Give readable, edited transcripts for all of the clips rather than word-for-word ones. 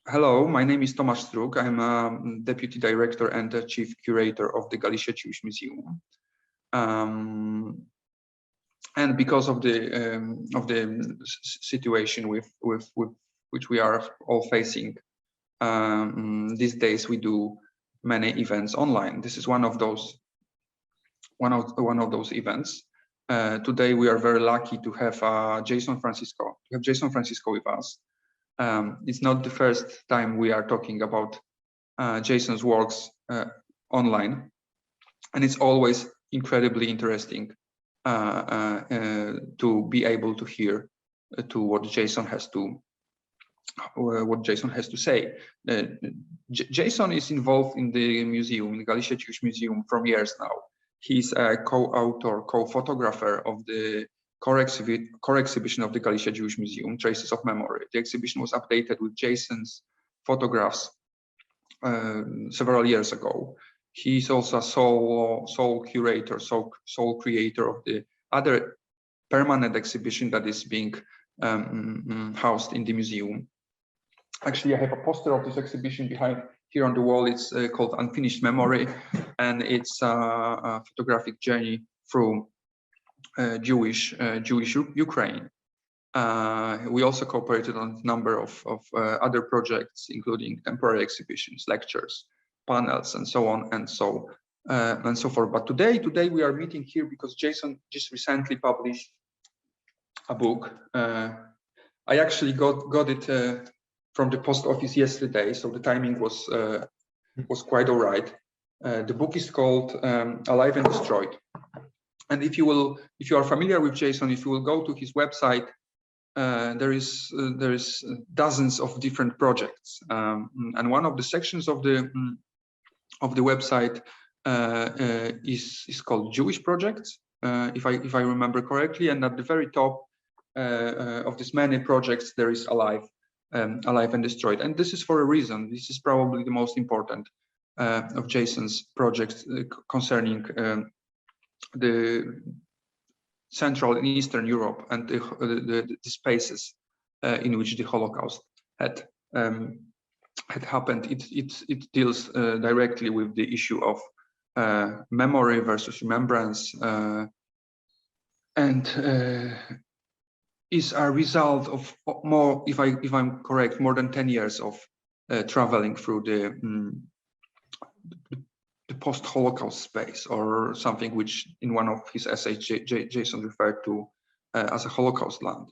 Hello, my name is Tomasz Strug. I'm a deputy director and the chief curator of the Galicia Jewish Museum. And because of the situation with which we are all facing these days, we do many events online. This is one of those events. Today we are very lucky to have Jason Francisco with us. It's not the first time we are talking about Jason's works online, and it's always incredibly interesting to be able to hear to what Jason has to say. Jason is involved in the museum, in the Galicia Jewish Museum, from years now. He's a co-author, co-photographer of the core exhibition of the Galicia Jewish Museum, Traces of Memory. The exhibition was updated with Jason's photographs several years ago. He's also a sole curator, sole creator of the other permanent exhibition that is being housed in the museum. Actually, I have a poster of this exhibition behind here on the wall. It's called Unfinished Memory, and it's a photographic journey through Jewish Ukraine. We also cooperated on a number of other projects, including temporary exhibitions, lectures, panels, and so on and so forth. But today we are meeting here because Jason just recently published a book. I actually got it from the post office yesterday, so the timing was quite all right. The book is called Alive and Destroyed. And if you are familiar with Jason, if you will go to his website, there is dozens of different projects, and one of the sections of the website is called Jewish projects, if I remember correctly. And at the very top of these many projects, there is Alive and Destroyed. And this is for a reason. This is probably the most important of Jason's projects concerning the Central and Eastern Europe and the spaces in which the Holocaust had happened. It deals directly with the issue of memory versus remembrance, and is a result of more, if I'm correct, more than 10 years of traveling through the post-Holocaust space, or something which in one of his essays Jason referred to as a Holocaust land.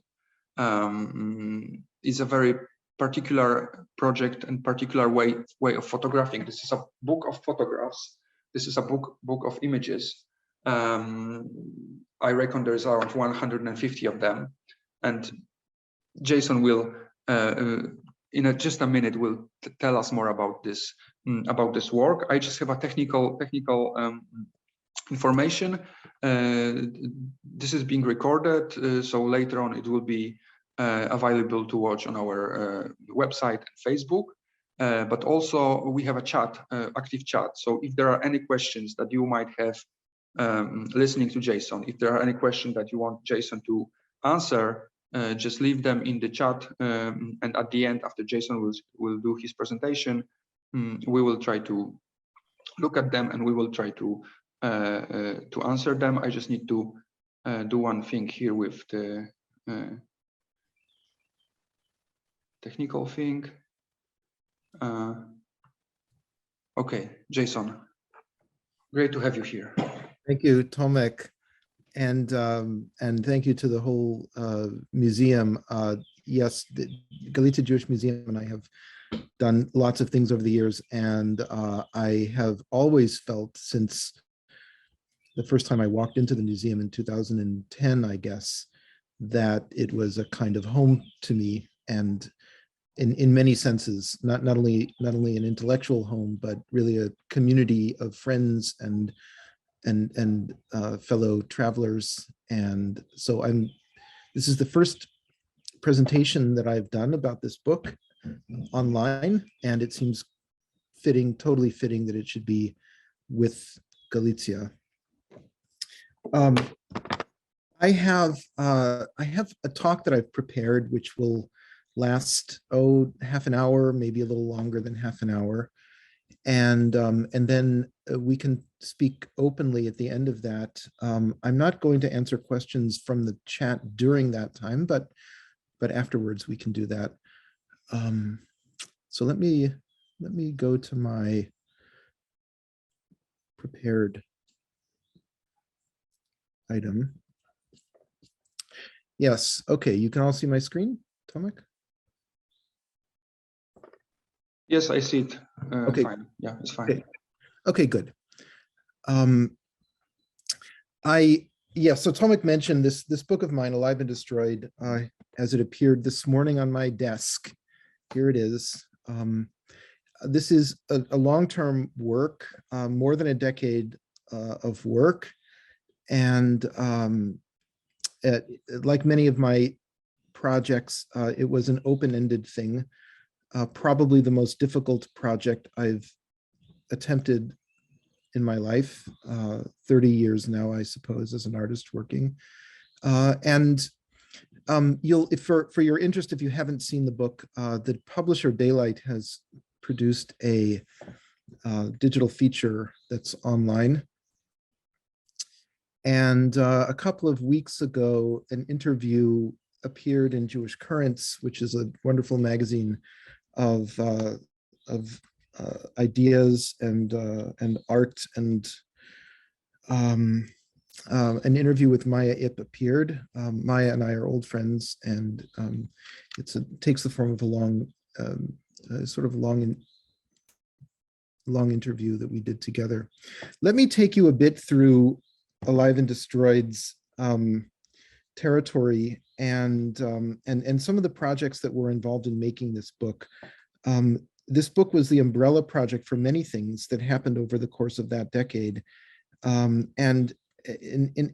It's a very particular project and particular way of photographing. This is a book of photographs. This is a book of images. I reckon there's around 150 of them, and Jason will in just a minute will tell us more about this work. I just have a technical information. This is being recorded, so later on it will be available to watch on our website and Facebook. But also we have a chat, active chat. So if there are any questions that you might have listening to Jason, if there are any questions that you want Jason to answer, just leave them in the chat, and at the end, after Jason will do his presentation, we will try to look at them and we will try to answer them. I just need to do one thing here with the technical thing. Okay, Jason, great to have you here. Thank you, Tomek. And thank you to the whole museum. Yes, the Galicia Jewish Museum and I have done lots of things over the years, and I have always felt, since the first time I walked into the museum in 2010, I guess, that it was a kind of home to me, and in many senses, not only an intellectual home, but really a community of friends and fellow travelers. And so this is the first presentation that I've done about this book online, and it seems totally fitting that it should be with Galicia. I have a talk that I've prepared, which will last, half an hour, maybe a little longer than half an hour. And then we can speak openly at the end of that. I'm not going to answer questions from the chat during that time, but afterwards we can do that. So let me go to my prepared item. Yes, okay, you can all see my screen, Tomek? Yes, I see it. Okay. Fine. Yeah, it's fine. Okay, good. So Tomek mentioned this book of mine, Alive and Destroyed, as it appeared this morning on my desk. Here it is. This is a long-term work, more than a decade of work. And like many of my projects, it was an open-ended thing, probably the most difficult project I've attempted in my life, 30 years now, I suppose, as an artist working. For your interest, if you haven't seen the book, the publisher Daylight has produced a digital feature that's online. And a couple of weeks ago, an interview appeared in Jewish Currents, which is a wonderful magazine of ideas and art, and an interview with Maya Ip appeared. Maya and I are old friends, and it takes the form of a long, long interview that we did together. Let me take you a bit through Alive and Destroyed's territory and some of the projects that were involved in making this book. This book was the umbrella project for many things that happened over the course of that decade.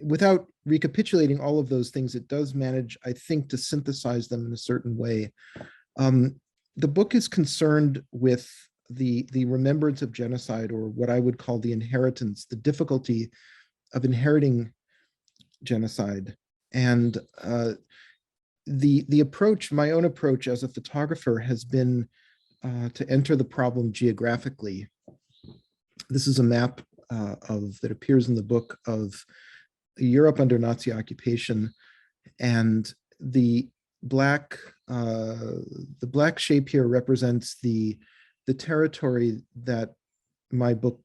Without recapitulating all of those things, it does manage, I think, to synthesize them in a certain way. The book is concerned with the remembrance of genocide, or what I would call the inheritance, the difficulty of inheriting genocide. And the approach, my own approach as a photographer, has been to enter the problem geographically. This is a map that appears in the book of Europe under Nazi occupation, and the black shape here represents the territory that my book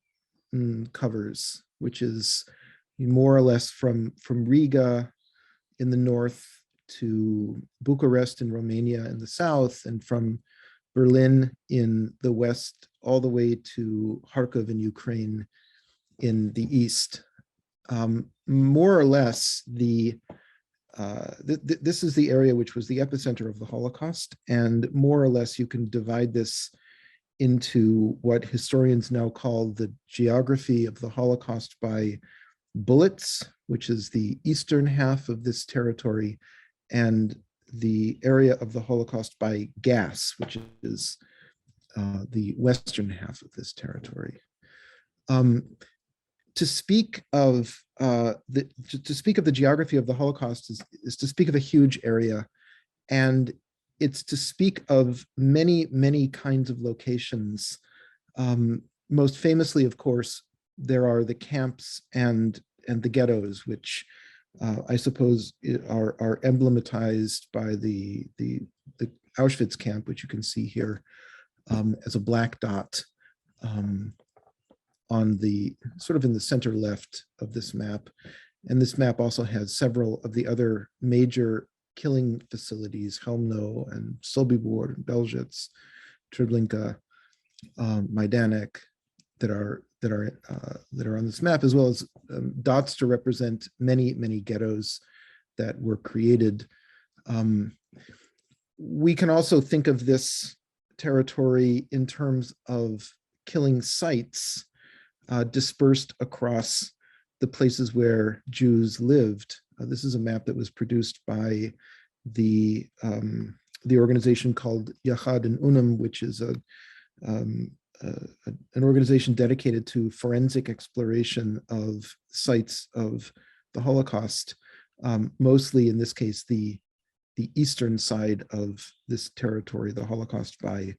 covers, which is more or less from Riga in the north to Bucharest in Romania in the south, and from Berlin in the west all the way to Kharkov in Ukraine in the east. More or less, this is the area which was the epicenter of the Holocaust, and more or less you can divide this into what historians now call the geography of the Holocaust by bullets, which is the eastern half of this territory, and the area of the Holocaust by gas, which is the western half of this territory. To speak of the geography of the Holocaust is to speak of a huge area, and it's to speak of many, many kinds of locations. Most famously, of course, there are the camps and the ghettos, which I suppose are emblematized by the Auschwitz camp, which you can see here as a black dot on the sort of in the center left of this map. And this map also has several of the other major killing facilities, Helmno and Sobibor, Belzec, Treblinka, Majdanek, that are on this map, as well as dots to represent many, many ghettos that were created. We can also think of this territory in terms of killing sites dispersed across the places where Jews lived. This is a map that was produced by the organization called Yachad and Unum, which is an organization dedicated to forensic exploration of sites of the Holocaust, mostly in this case the the eastern side of this territory, the Holocaust by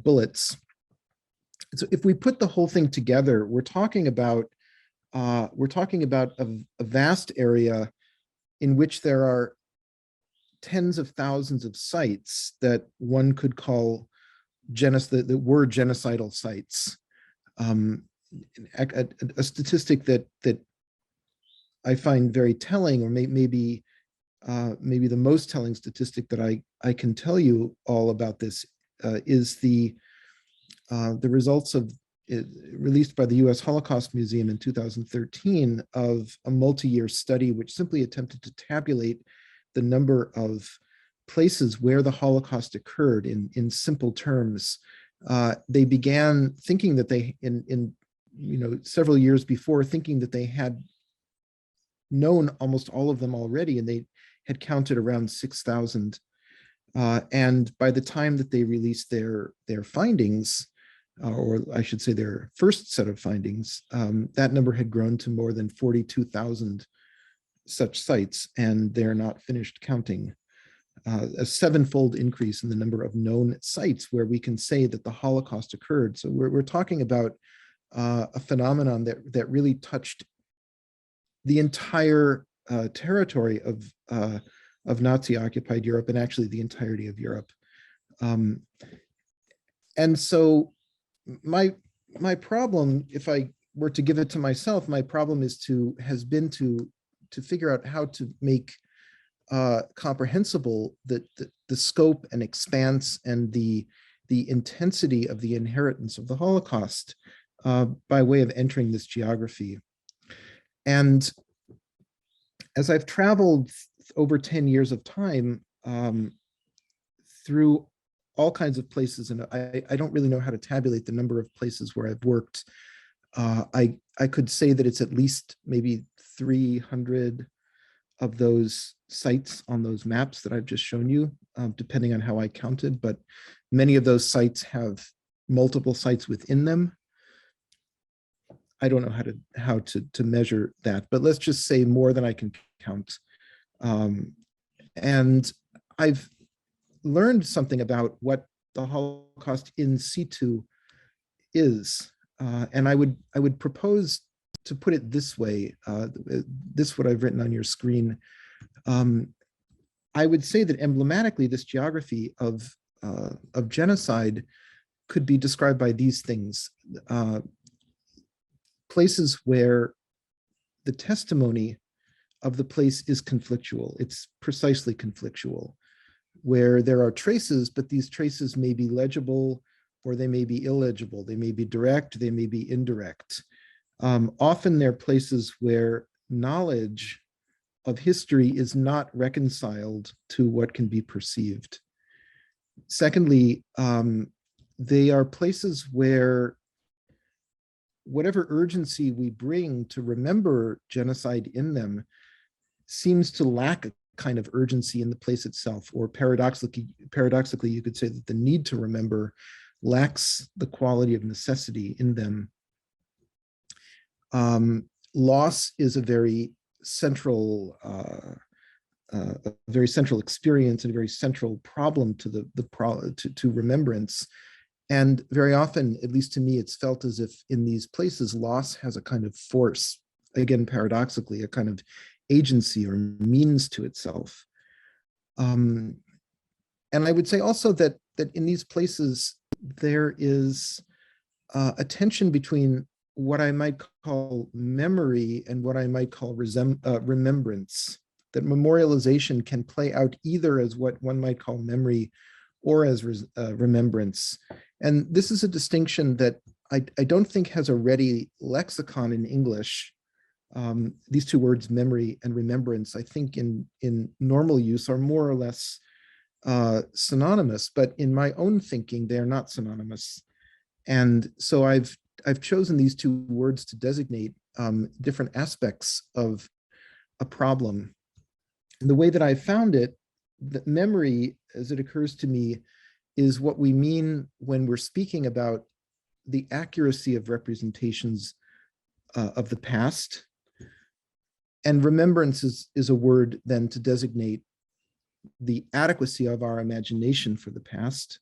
bullets. So if we put the whole thing together, we're talking about a vast area in which there are tens of thousands of sites that one could call that were genocidal sites. A statistic that I find very telling, or maybe the most telling statistic that I can tell you all about this is the results of released by the U.S. Holocaust Museum in 2013 of a multi-year study which simply attempted to tabulate the number of places where the Holocaust occurred in simple terms. They began thinking that they, in several years before, thinking that they had known almost all of them already, and they had counted around 6,000. And by the time that they released their findings, or I should say their first set of findings, that number had grown to more than 42,000 such sites, and they're not finished counting. A sevenfold increase in the number of known sites where we can say that the Holocaust occurred. So we're talking about a phenomenon that really touched the entire territory of Nazi-occupied Europe, and actually the entirety of Europe. And so my problem, if I were to give it to myself, my problem has been to figure out how to make comprehensible the scope and expanse and the intensity of the inheritance of the Holocaust by way of entering this geography. And as I've traveled over 10 years of time through all kinds of places, and I don't really know how to tabulate the number of places where I've worked. I could say that it's at least maybe 300 of those sites on those maps that I've just shown you, depending on how I counted, but many of those sites have multiple sites within them. I don't know how to measure that, but let's just say more than I can count. And I've learned something about what the Holocaust in situ is. And I would propose to put it this way, this what I've written on your screen. I would say that emblematically, this geography of genocide could be described by these things. Places where the testimony of the place is conflictual. It's precisely conflictual, where there are traces, but these traces may be legible or they may be illegible. They may be direct, they may be indirect. Often they're places where knowledge of history is not reconciled to what can be perceived. Secondly, they are places where whatever urgency we bring to remember genocide in them seems to lack a kind of urgency in the place itself, or paradoxically, you could say that the need to remember lacks the quality of necessity in them. Loss is a very central experience and a very central problem to remembrance. And very often, at least to me, it's felt as if in these places, loss has a kind of force, again, paradoxically, a kind of agency or means to itself. And I would say also that in these places, there is a tension between what I might call memory and what I might call remembrance, that memorialization can play out either as what one might call memory or as remembrance. And this is a distinction that I don't think has a ready lexicon in English. These two words, memory and remembrance, I think in normal use are more or less synonymous, but in my own thinking, they're not synonymous. And so I've chosen these two words to designate different aspects of a problem. And the way that I found it, that memory, as it occurs to me, is what we mean when we're speaking about the accuracy of representations of the past. And remembrance is a word then to designate the adequacy of our imagination for the past.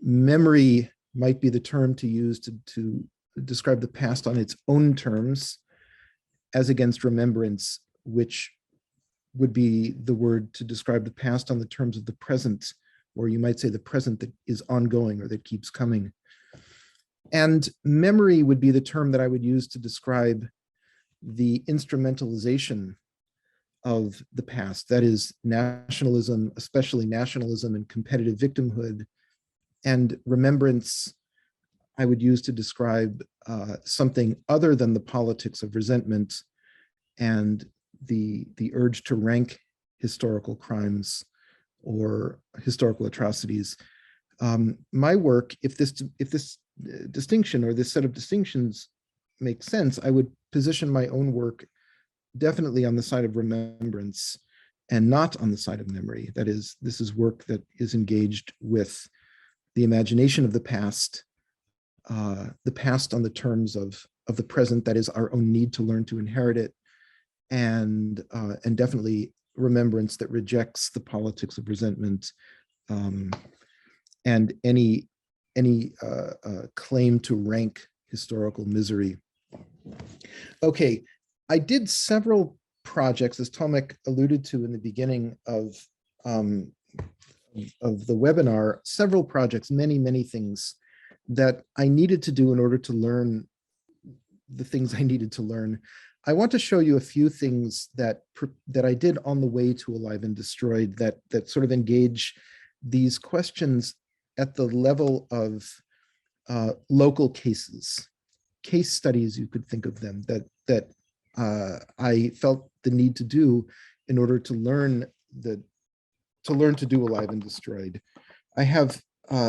Memory might be the term to use to describe the past on its own terms, as against remembrance, which would be the word to describe the past on the terms of the present, or you might say the present that is ongoing or that keeps coming. And memory would be the term that I would use to describe the instrumentalization of the past, that is nationalism, especially nationalism and competitive victimhood, and remembrance I would use to describe something other than the politics of resentment and the urge to rank historical crimes or historical atrocities. My work, if this distinction or this set of distinctions makes sense, I would position my own work definitely on the side of remembrance and not on the side of memory. That is, this is work that is engaged with the imagination of the past on the terms of the present, that is our own need to learn to inherit it, and definitely remembrance that rejects the politics of resentment and any claim to rank historical misery. Okay, I did several projects, as Tomek alluded to in the beginning of the webinar, several projects, many things that I needed to do in order to learn the things I needed to learn. I want to show you a few things that I did on the way to Alive and Destroyed that sort of engage these questions at the level of local cases, case studies, you could think of them, that I felt the need to do in order to learn to do Alive and Destroyed. I have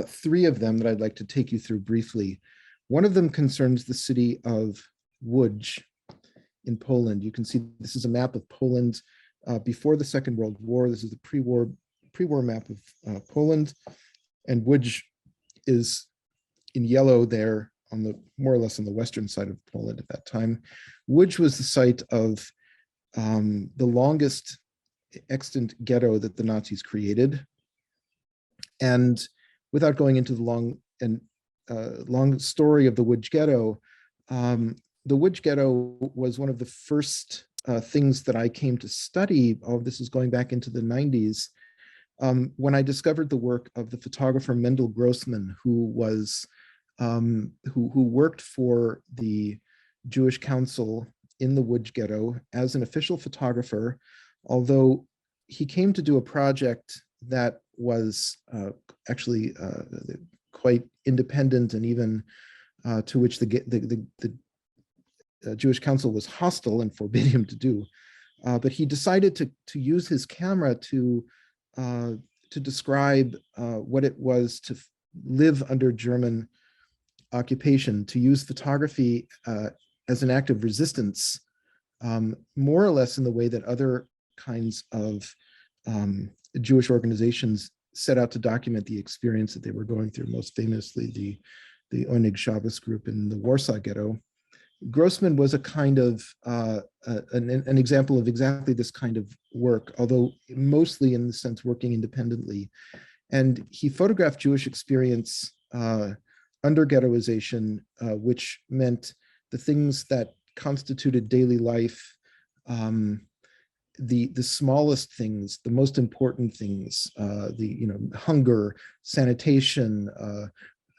three of them that I'd like to take you through briefly. One of them concerns the city of Łódź in Poland. You can see this is a map of Poland before the Second World War. This is the pre-war map of Poland, and Łódź is in yellow there on the more or less on the western side of Poland at that time. Łódź was the site of the longest extant ghetto that the Nazis created. And without going into the long story of the Łódź Ghetto, the Łódź Ghetto was one of the first things that I came to study. Oh, this is going back into the 90s, when I discovered the work of the photographer Mendel Grossman, who worked for the Jewish Council in the Łódź Ghetto as an official photographer, although he came to do a project that was actually quite independent, and even to which the Jewish Council was hostile and forbade him to do. But he decided to use his camera to describe what it was to live under German occupation, to use photography as an act of resistance, more or less in the way that other kinds of Jewish organizations set out to document the experience that they were going through, most famously the Oneg Shabbos group in the Warsaw Ghetto. Grossman was a kind of an example of exactly this kind of work, although mostly in the sense working independently. And he photographed Jewish experience under ghettoization, which meant the things that constituted daily life, the smallest things, the most important things, hunger, sanitation,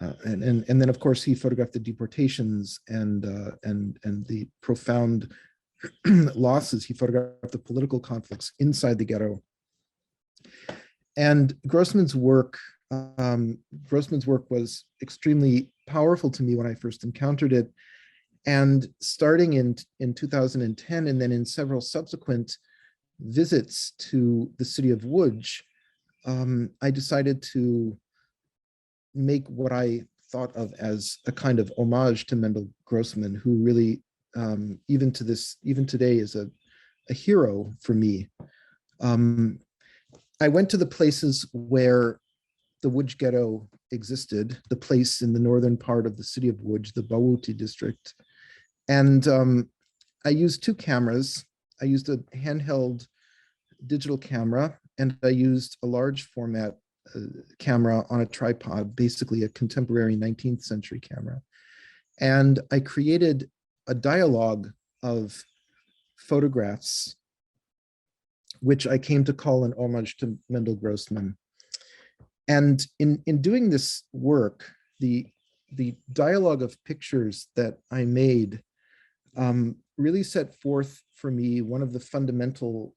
and then of course he photographed the deportations and the profound losses. He photographed the political conflicts inside the ghetto. And Grossman's work was extremely powerful to me when I first encountered it. And starting in 2010, and then in several subsequent visits to the city of Łódź, I decided to make what I thought of as a kind of homage to Mendel Grossman, who really, even today, is a hero for me. I went to the places where the Łódź Ghetto existed, the place in the northern part of the city of Łódź, the Bałuty district. And I used two cameras. I used a handheld digital camera, and I used a large format camera on a tripod, basically a contemporary 19th century camera. And I created a dialogue of photographs, which I came to call an homage to Mendel Grossman. And in doing this work, the dialogue of pictures that I made really set forth for me one of the fundamental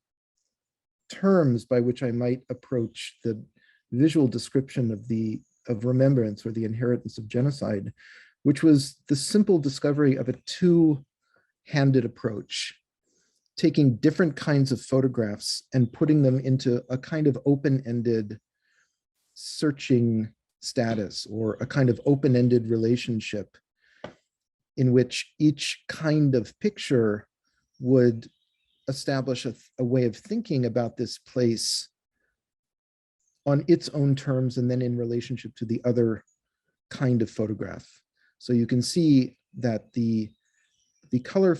terms by which I might approach the visual description of remembrance, or the inheritance of genocide, which was the simple discovery of a two-handed approach, taking different kinds of photographs and putting them into a kind of open-ended searching status, or a kind of open-ended relationship in which each kind of picture would establish a way of thinking about this place on its own terms, and then in relationship to the other kind of photograph. So you can see that the color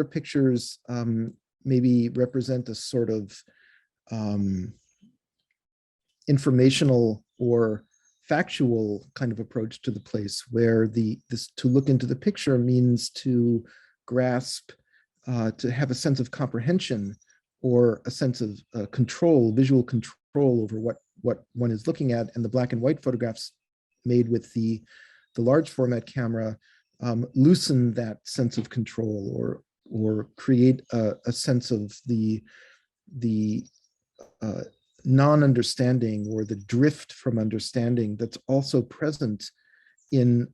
pictures maybe represent a sort of informational or factual kind of approach to the place, where to look into the picture means to grasp, to have a sense of comprehension, or a sense of control, visual control over what one is looking at. And the black and white photographs made with the large format camera loosen that sense of control, or create a sense of the non-understanding, or the drift from understanding that's also present in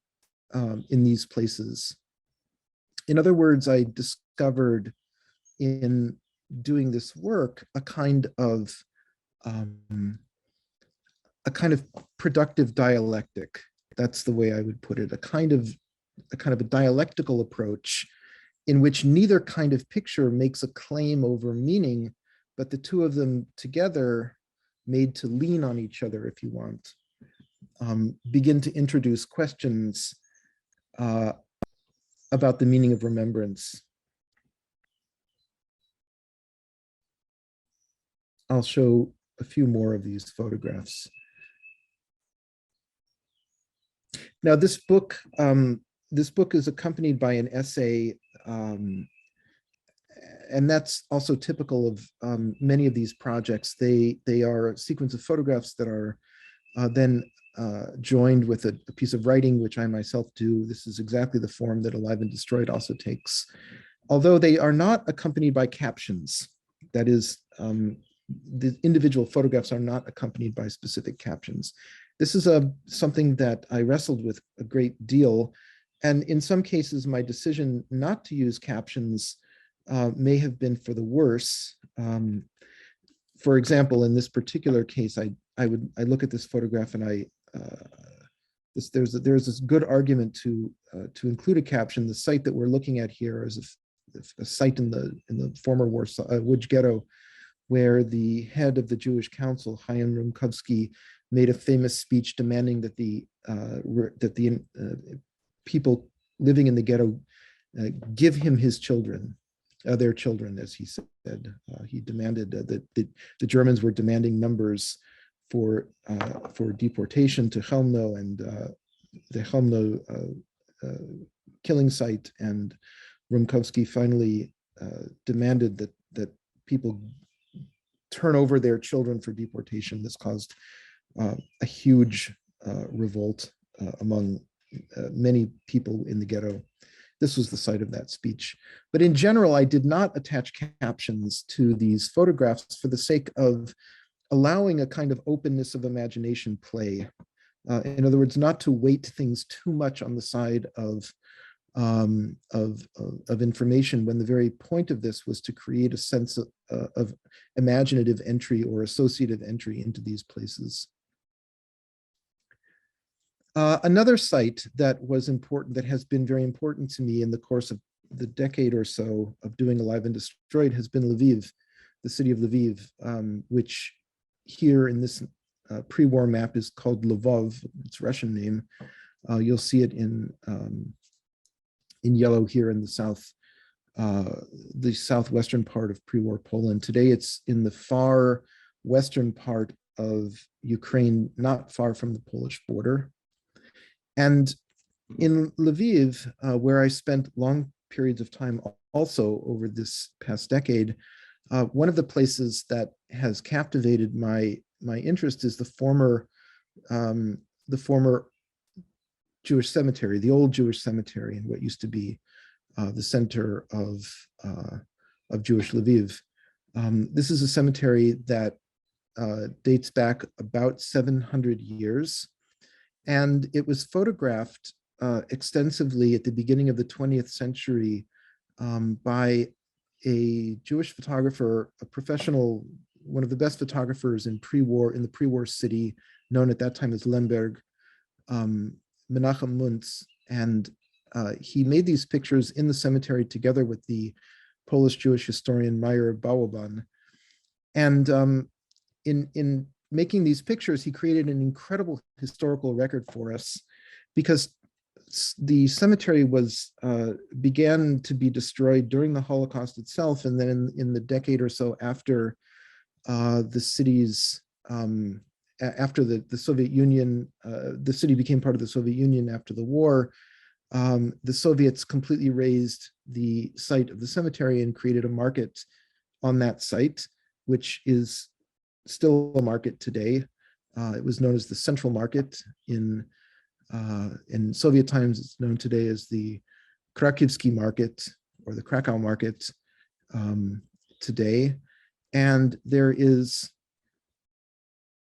these places. In other words, I discovered in doing this work a kind of productive dialectic. That's the way I would put it. A kind of a dialectical approach in which neither kind of picture makes a claim over meaning, but the two of them together, made to lean on each other, if you want, begin to introduce questions about the meaning of remembrance. I'll show a few more of these photographs. Now, this book is accompanied by an essay, and that's also typical of many of these projects. They are a sequence of photographs that are then joined with a piece of writing, which I myself do. This is exactly the form that Alive and Destroyed also takes, although they are not accompanied by captions. That is, the individual photographs are not accompanied by specific captions. This is something that I wrestled with a great deal. And in some cases, my decision not to use captions may have been for the worse. For example, in this particular case, I look at this photograph, and there's this good argument to include a caption. The site that we're looking at here is a site in the former Warsaw Ghetto, where the head of the Jewish Council, Chaim Rumkowski, made a famous speech demanding that the people living in the ghetto give him his children, their children, as he said. He demanded that the Germans were demanding numbers for deportation to Chelmno, and the Chelmno killing site. And Rumkowski finally demanded that people turn over their children for deportation. This caused a huge revolt among many people in the ghetto. This was the site of that speech. But in general, I did not attach captions to these photographs for the sake of allowing a kind of openness of imagination play. In other words, not to weight things too much on the side of information, when the very point of this was to create a sense of imaginative entry or associative entry into these places. Another site that was important, that has been very important to me in the course of the decade or so of doing Alive and Destroyed, has been Lviv, the city of Lviv, which here in this pre-war map is called Lvov, its Russian name. You'll see it in yellow here in the the southwestern part of pre-war Poland. Today, it's in the far western part of Ukraine, not far from the Polish border. And in Lviv, where I spent long periods of time also over this past decade, one of the places that has captivated my interest is the former Jewish cemetery, the old Jewish cemetery, in what used to be the center of Jewish Lviv. This is a cemetery that dates back about 700 years, and it was photographed extensively at the beginning of the 20th century by a Jewish photographer, a professional, one of the best photographers in the pre-war city, known at that time as Lemberg, Menachem Muntz, and he made these pictures in the cemetery together with the Polish Jewish historian Meyer Bałoban. And in making these pictures, he created an incredible historical record for us, because the cemetery began to be destroyed during the Holocaust itself, and then in the decade or so after the city's after the Soviet Union, the city became part of the Soviet Union after the war. The Soviets completely razed the site of the cemetery and created a market on that site, which is still a market today. It was known as the Central Market in Soviet times. It's known today as the Krakowski Market or the Krakow Market today. And there is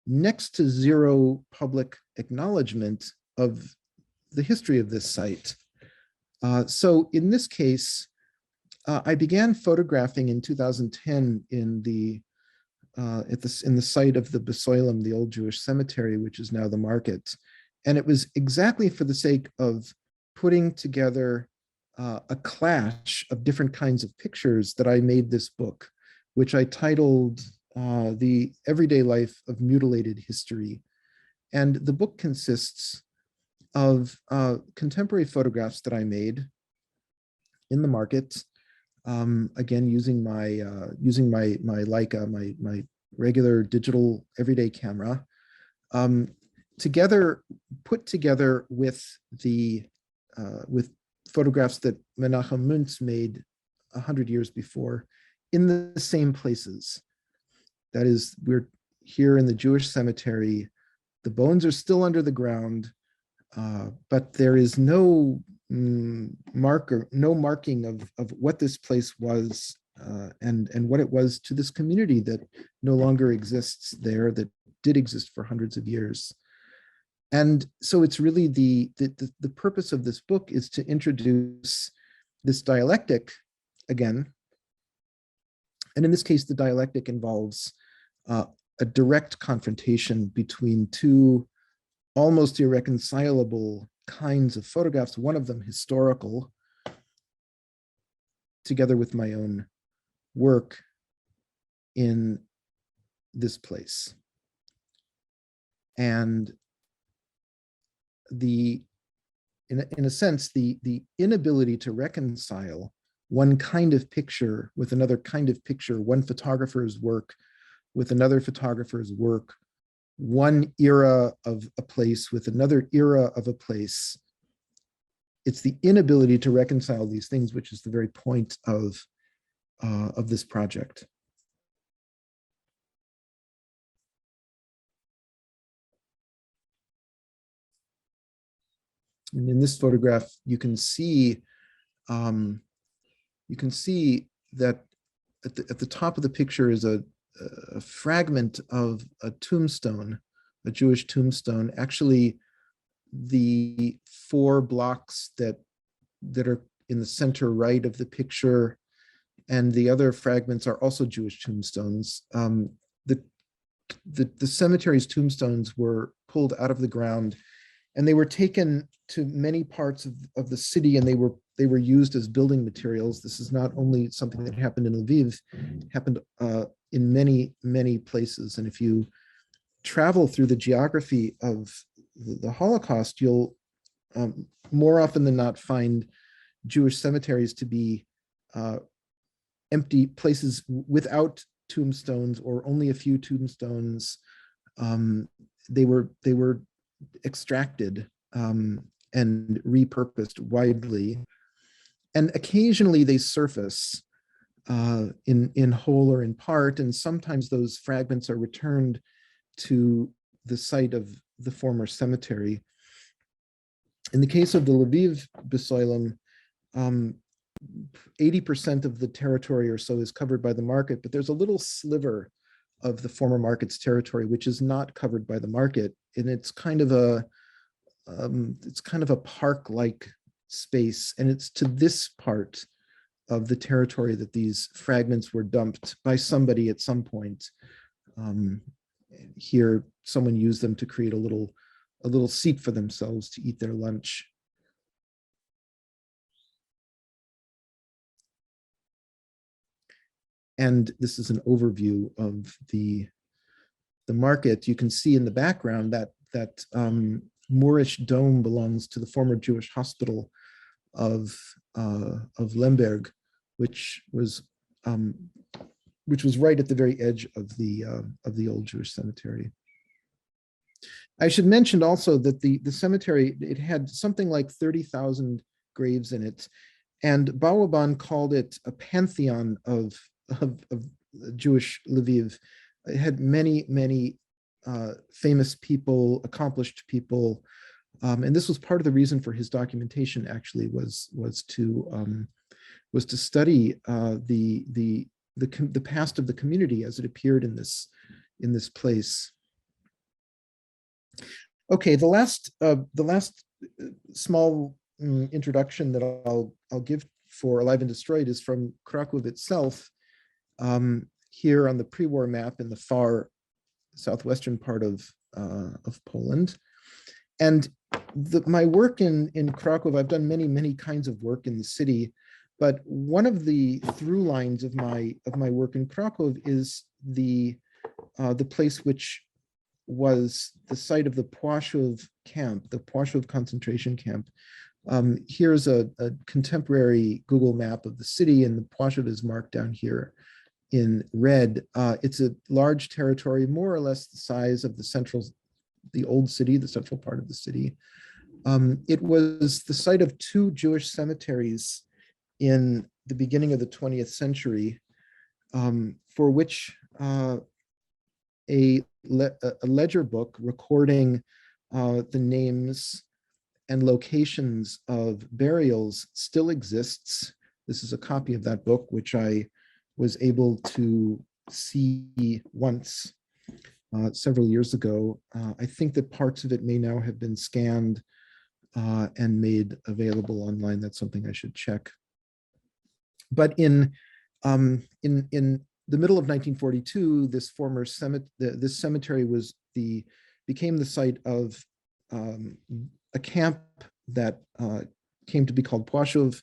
next to zero public acknowledgement of the history of this site. So in this case, I began photographing in 2010 in the site of the Besoilem, the old Jewish cemetery, which is now the market. And it was exactly for the sake of putting together a clash of different kinds of pictures that I made this book, which I titled The Everyday Life of Mutilated History. And the book consists of contemporary photographs that I made in the market, again using my Leica, my regular digital everyday camera, put together with photographs that Menachem Muntz made 100 years before in the same places. That is, we're here in the Jewish cemetery. The bones are still under the ground, but there is no marking of what this place was and what it was to this community that no longer exists there, that did exist for hundreds of years. And so it's really the purpose of this book is to introduce this dialectic again. And in this case, the dialectic involves a direct confrontation between two almost irreconcilable kinds of photographs, one of them historical, together with my own work in this place. And in a sense, the inability to reconcile one kind of picture with another kind of picture, one photographer's work with another photographer's work, one era of a place with another era of a place. It's the inability to reconcile these things, which is the very point of this project. And in this photograph, you can see that at the top of the picture is a fragment of a tombstone, a Jewish tombstone. Actually, the 4 blocks that are in the center right of the picture and the other fragments are also Jewish tombstones. The cemetery's tombstones were pulled out of the ground, and they were taken to many parts of the city, and they were used as building materials. This is not only something that happened in Lviv, it happened in many, many places. And if you travel through the geography of the Holocaust, you'll more often than not find Jewish cemeteries to be empty places without tombstones or only a few tombstones. They were extracted and repurposed widely, and occasionally they surface in whole or in part, and sometimes those fragments are returned to the site of the former cemetery. In the case of the Lviv Besoilem, 80% of the territory or so is covered by the market, but there's a little sliver of the former market's territory which is not covered by the market, and it's kind of a park-like space, and it's to this part of the territory that these fragments were dumped by somebody at some point. Here, someone used them to create a little seat for themselves to eat their lunch. And this is an overview of the market. You can see in the background that Moorish dome belongs to the former Jewish hospital of Lemberg, which was right at the very edge of the old Jewish cemetery. I should mention also that the cemetery, it had something like 30,000 graves in it, and Bauerban called it a pantheon of Jewish Lviv. It had many famous people, accomplished people, and this was part of the reason for his documentation. Actually, was to study the past of the community as it appeared in this place. Okay, the last small introduction that I'll give for Alive and Destroyed is from Krakow itself. Here on the pre-war map in the far southwestern part of Poland. And my work in Krakow, I've done many kinds of work in the city, but one of the through lines of my work in Krakow is the place which was the site of the Płaszów camp, the Płaszów concentration camp. Here's a contemporary Google map of the city, and the Płaszów is marked down here in red. It's a large territory, more or less the size of the old city, the central part of the city. It was the site of two Jewish cemeteries in the beginning of the 20th century, for which a ledger book recording the names and locations of burials still exists. This is a copy of that book, which I was able to see once several years ago. I think that parts of it may now have been scanned and made available online. That's something I should check. But in the middle of 1942, this former this cemetery became the site of a camp that came to be called Płaszów,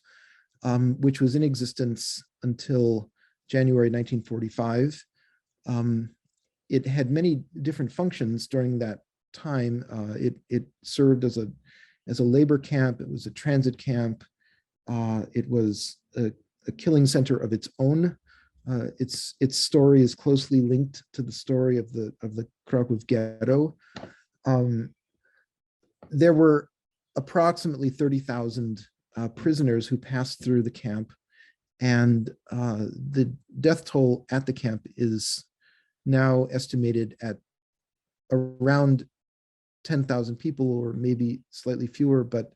which was in existence until January 1945. It had many different functions during that time. It served as a labor camp. It was a transit camp. It was a killing center of its own. Its story is closely linked to the story of the Warsaw Ghetto. There were approximately 30,000 prisoners who passed through the camp, and the death toll at the camp is now estimated at around 10,000 people, or maybe slightly fewer, but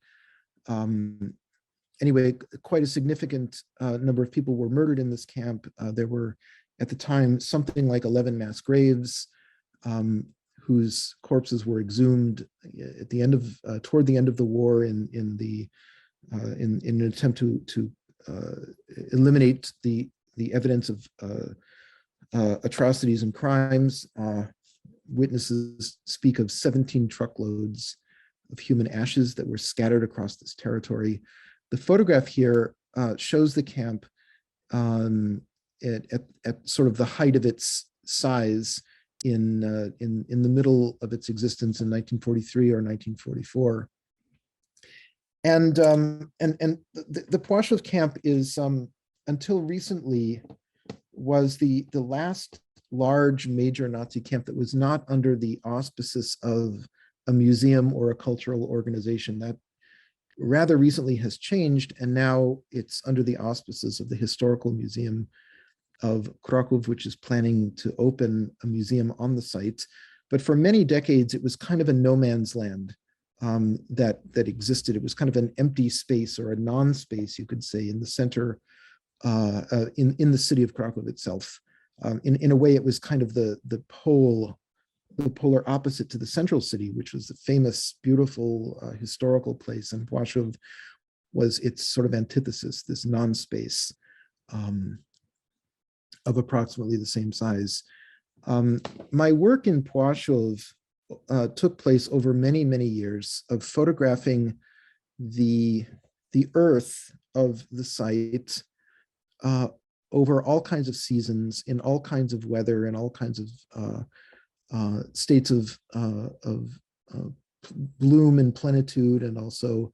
anyway, quite a significant number of people were murdered in this camp. There were, at the time, something like 11 mass graves, whose corpses were exhumed at the end of toward the end of the war in an attempt to eliminate the evidence of atrocities and crimes. Witnesses speak of 17 truckloads of human ashes that were scattered across this territory. The photograph here shows the camp at sort of the height of its size in the middle of its existence in 1943 or 1944. And the Płaszów camp is until recently, was the last large major Nazi camp that was not under the auspices of a museum or a cultural organization. That rather recently has changed, and now it's under the auspices of the Historical Museum of Krakow, which is planning to open a museum on the site. But for many decades, it was kind of a no man's land that existed. It was kind of an empty space, or a non-space, you could say, in the center, in the city of Krakow itself. In a way, it was kind of the polar opposite to the central city, which was the famous, beautiful historical place, and Płaszów was its sort of antithesis, this non-space of approximately the same size. My work in Płaszów took place over many, many years of photographing the earth of the site over all kinds of seasons, in all kinds of weather, and all kinds of states of bloom and plenitude, and also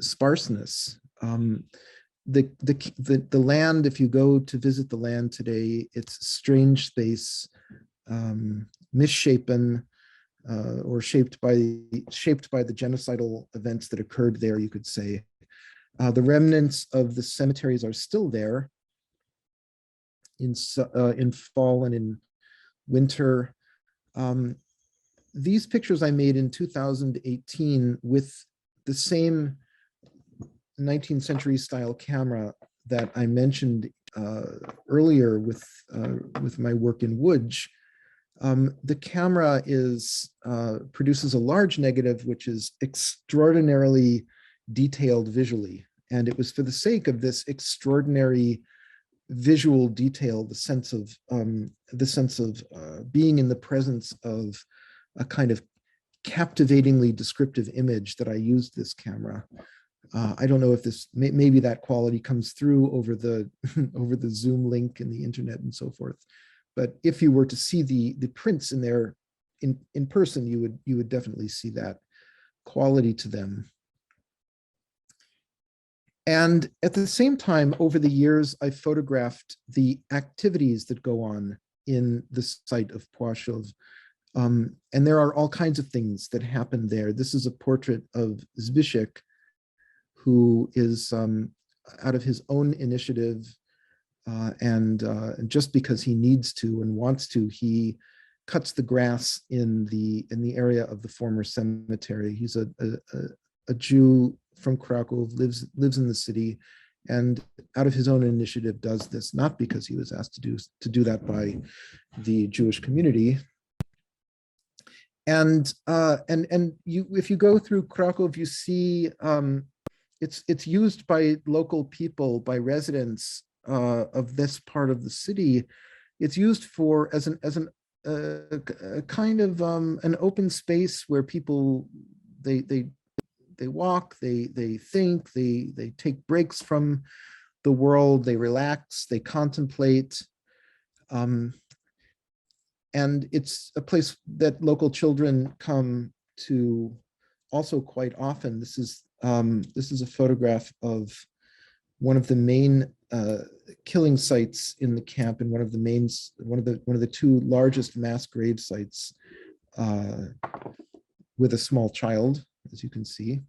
sparseness. The land, if you go to visit the land today, it's strange space, misshapen, or shaped by the genocidal events that occurred there, you could say. The remnants of the cemeteries are still there in fall and in winter. These pictures I made in 2018 with the same 19th century style camera that I mentioned earlier with my work in Łódź. The camera produces a large negative, which is extraordinarily detailed visually. And it was for the sake of this extraordinary visual detail, the sense of being in the presence of a kind of captivatingly descriptive image, that I used this camera. I don't know if maybe that quality comes through over the Zoom link and the internet and so forth. But if you were to see the prints in there in person, you would definitely see that quality to them. And at the same time, over the years, I photographed the activities that go on in the site of Płaszów. And there are all kinds of things that happen there. This is a portrait of Zbyszek, who is out of his own initiative, and just because he needs to and wants to, he cuts the grass in the area of the former cemetery. He's a Jew from Krakow, lives in the city, and out of his own initiative does this, not because he was asked to do that by the Jewish community. And if you go through Krakow, you see it's used by local people, by residents of this part of the city. It's used as a kind of an open space where people they walk, they think, they take breaks from the world, they relax, they contemplate. And it's a place that local children come to also quite often. This is a photograph of one of the main killing sites in the camp, and one of the two largest mass grave sites, with a small child, as you can see.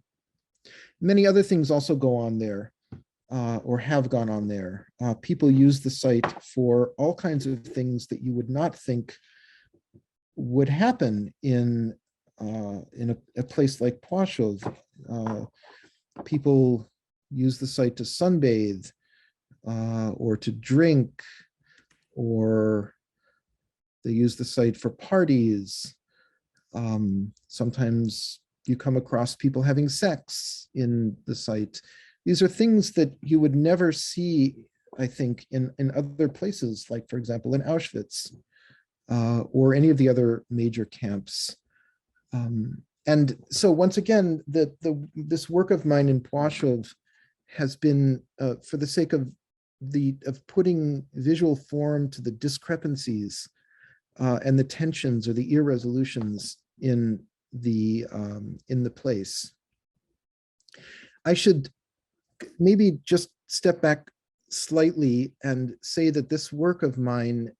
Many other things also go on there, or have gone on there. People use the site for all kinds of things that you would not think would happen in a place like Płaszów. People use the site to sunbathe, or to drink, or they use the site for parties. Sometimes you come across people having sex in the site. These are things that you would never see, I think, in other places, like, for example, in Auschwitz, or any of the other major camps. And so once again, this work of mine in Płaszów has been for the sake of putting visual form to the discrepancies and the tensions or the irresolutions in the place. I should maybe just step back slightly and say that this work of mine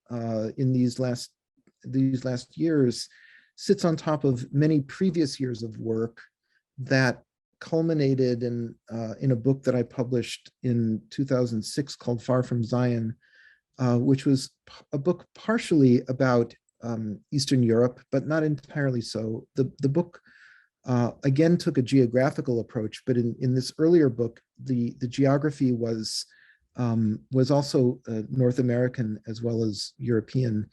in these last years sits on top of many previous years of work that culminated in a book that I published in 2006 called Far From Zion, which was a book partially about Eastern Europe, but not entirely so. The book again took a geographical approach, but in this earlier book, the geography was also North American as well as European.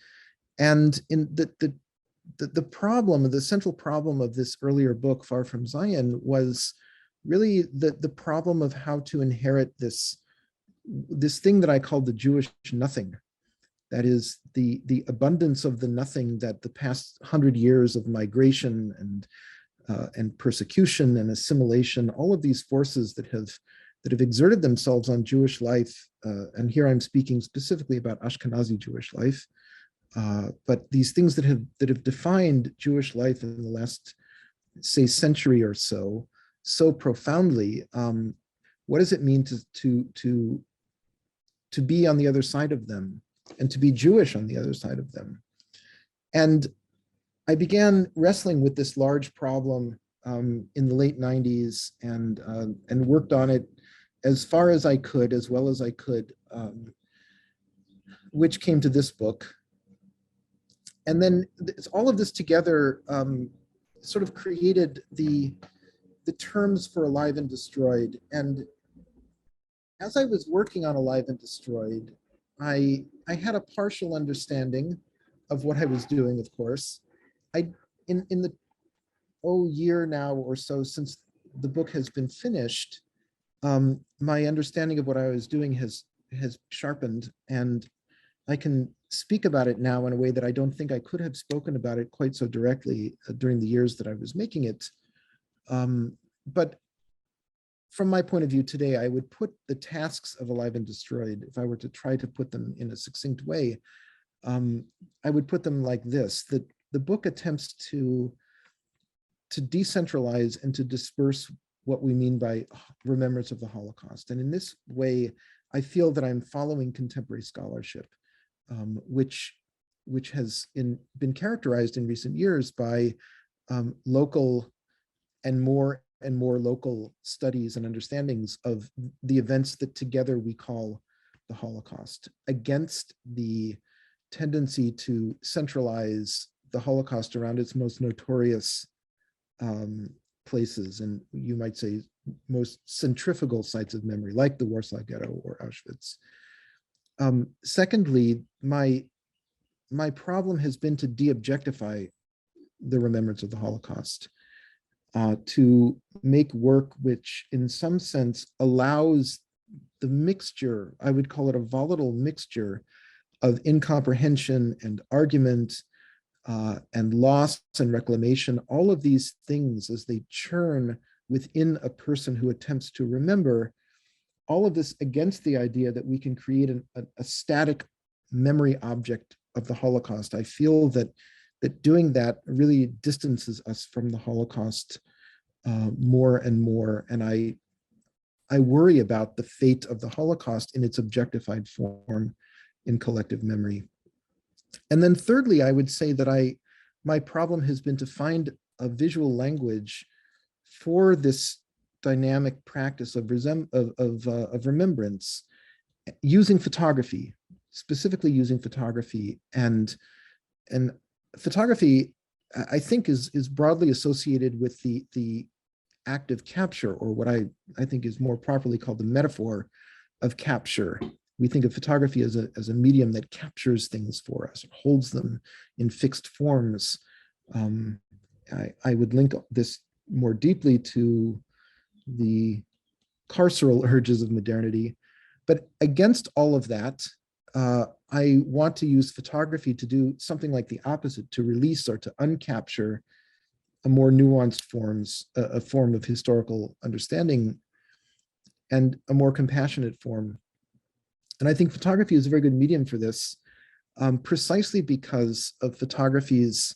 And in the problem, the central problem of this earlier book, Far From Zion, was really the problem of how to inherit this thing that I called the Jewish nothing. That is the abundance of the nothing that the past 100 years of migration and persecution and assimilation, all of these forces that have exerted themselves on Jewish life, and here I'm speaking specifically about Ashkenazi Jewish life, but these things that have defined Jewish life in the last, say, century or so profoundly. What does it mean to be on the other side of them and to be Jewish on the other side of them? And I began wrestling with this large problem in the late 90s and worked on it as far as I could, as well as I could, which came to this book. And then all of this together sort of created the terms for Alive and Destroyed. And as I was working on Alive and Destroyed, I had a partial understanding of what I was doing, of course. In the year now or so since the book has been finished, my understanding of what I was doing has sharpened, and I can speak about it now in a way that I don't think I could have spoken about it quite so directly during the years that I was making it. But from my point of view today, I would put the tasks of Alive and Destroyed, if I were to try to put them in a succinct way, I would put them like this: that the book attempts to decentralize and to disperse what we mean by remembrance of the Holocaust. And in this way, I feel that I'm following contemporary scholarship, which has been characterized in recent years by local and more local studies and understandings of the events that together we call the Holocaust, against the tendency to centralize the Holocaust around its most notorious places, and you might say most centrifugal sites of memory, like the Warsaw Ghetto or Auschwitz. Secondly, my problem has been to de-objectify the remembrance of the Holocaust, to make work which in some sense allows the mixture, I would call it a volatile mixture, of incomprehension and argument and loss and reclamation, all of these things as they churn within a person who attempts to remember, all of this against the idea that we can create a static memory object of the Holocaust. I feel that doing that really distances us from the Holocaust more and more, and I worry about the fate of the Holocaust in its objectified form in collective memory. And then thirdly, I would say that my problem has been to find a visual language for this dynamic practice of remembrance, using photography, specifically using photography. And photography, I think, is broadly associated with the act of capture, or what I think is more properly called the metaphor of capture. We think of photography as a medium that captures things for us, holds them in fixed forms. I would link this more deeply to the carceral urges of modernity. But against all of that, I want to use photography to do something like the opposite, to release or to uncapture a more nuanced a form of historical understanding, and a more compassionate form. And I think photography is a very good medium for this, precisely because of photography's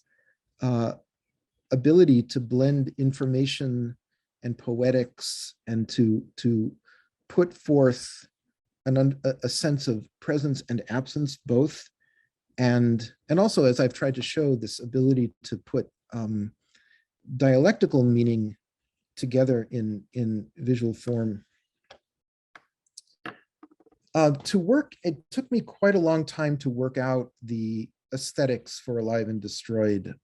ability to blend information and poetics, and to put forth a sense of presence and absence both, and also, as I've tried to show, this ability to put dialectical meaning together in visual form. It took me quite a long time to work out the aesthetics for Alive and Destroyed.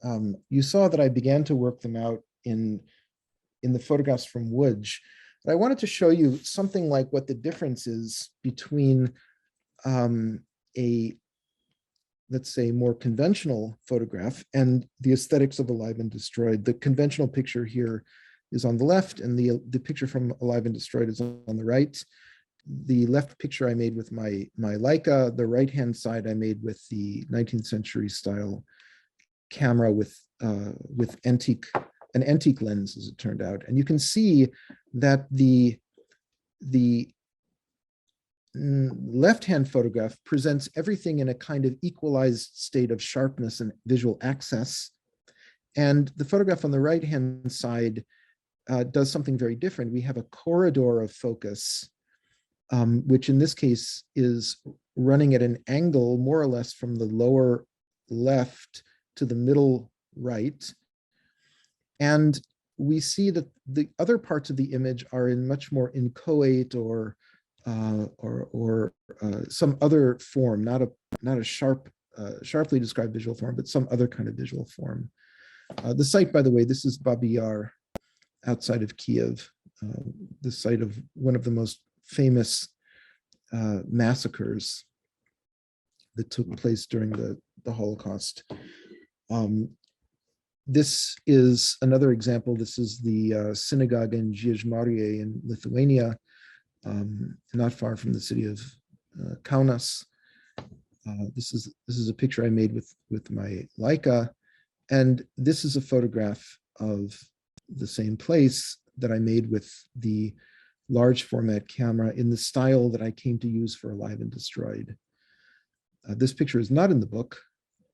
You saw that I began to work them out in the photographs from Łódź. But I wanted to show you something like what the difference is between a, let's say, more conventional photograph and the aesthetics of Alive and Destroyed. The conventional picture here is on the left, and the picture from Alive and Destroyed is on the right. The left picture I made with my Leica, the right-hand side I made with the 19th century style camera with an antique lens, as it turned out. And you can see that the left-hand photograph presents everything in a kind of equalized state of sharpness and visual access. And the photograph on the right-hand side does something very different. We have a corridor of focus, which in this case is running at an angle more or less from the lower left to the middle right. And we see that the other parts of the image are in much more inchoate or some other form, not a sharply described visual form, but some other kind of visual form. The site, by the way, this is Babi Yar outside of Kiev, the site of one of the most famous massacres that took place during the Holocaust. This is another example. This is the synagogue in Žiežmariai in Lithuania, not far from the city of Kaunas. This is a picture I made with my Leica, and this is a photograph of the same place that I made with the large format camera in the style that I came to use for Alive and Destroyed. This picture is not in the book.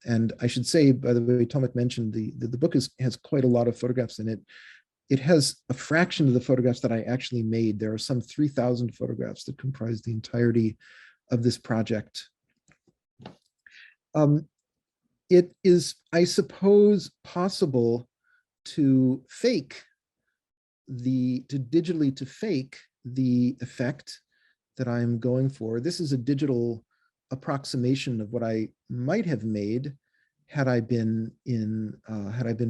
And I should say, by the way, Tomek mentioned the book has quite a lot of photographs in it. It has a fraction of the photographs that I actually made. There are some 3,000 photographs that comprise the entirety of this project. It is, I suppose, possible to digitally fake the effect that I'm going for. This is a digital approximation of what I might have made had I been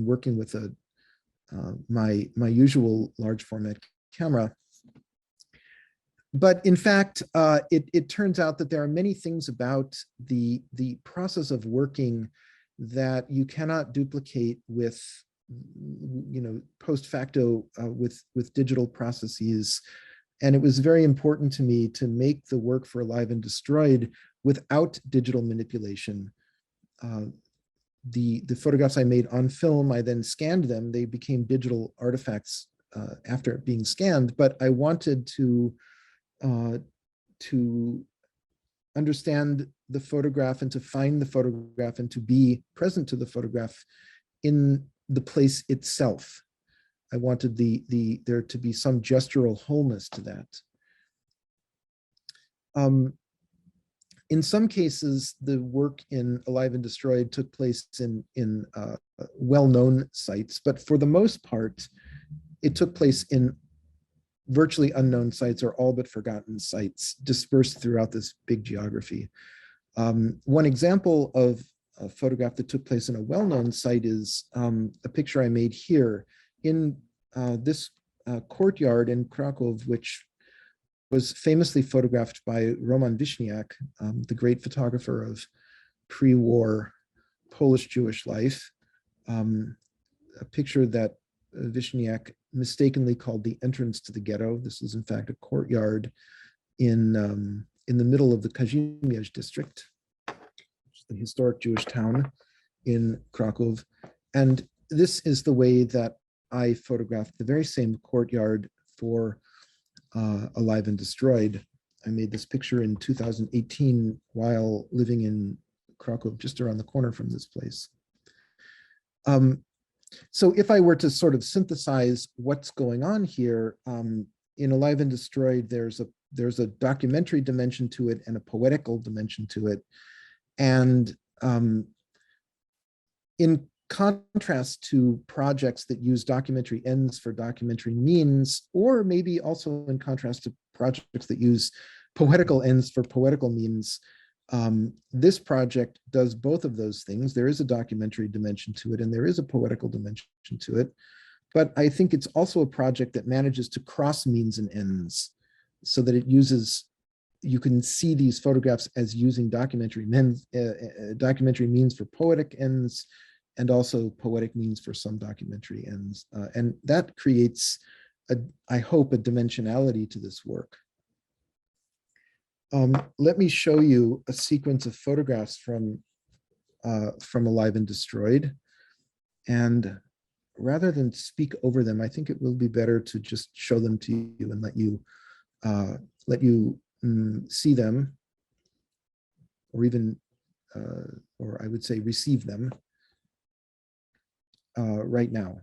working with my usual large format camera. But in fact, it turns out that there are many things about the process of working that you cannot duplicate with, post facto with digital processes. And it was very important to me to make the work for Alive and Destroyed without digital manipulation. The photographs I made on film, I then scanned them. They became digital artifacts after being scanned, but I wanted to understand the photograph and to find the photograph and to be present to the photograph in the place itself. I wanted there to be some gestural wholeness to that. In some cases, the work in Alive and Destroyed took place in well-known sites, but for the most part, it took place in virtually unknown sites or all but forgotten sites dispersed throughout this big geography. One example of a photograph that took place in a well-known site is a picture I made here in this courtyard in Krakow, which was famously photographed by Roman Wiśniak, the great photographer of pre-war Polish Jewish life. A picture that Wiśniak mistakenly called the entrance to the ghetto. This is in fact a courtyard in the middle of the Kazimierz district, which is the historic Jewish town in Krakow. And this is the way that I photographed the very same courtyard for Alive and Destroyed. I made this picture in 2018 while living in Krakow, just around the corner from this place. So if I were to sort of synthesize what's going on here, in Alive and Destroyed, there's a documentary dimension to it and a poetical dimension to it. And in contrast to projects that use documentary ends for documentary means, or maybe also in contrast to projects that use poetical ends for poetical means, this project does both of those things. There is a documentary dimension to it and there is a poetical dimension to it. But I think it's also a project that manages to cross means and ends so that it uses, you can see these photographs as using documentary means for poetic ends and also poetic means for some documentary ends. And that creates, I hope, a dimensionality to this work. Let me show you a sequence of photographs from Alive and Destroyed. And rather than speak over them, I think it will be better to just show them to you and let you see them, or even, or I would say receive them right now.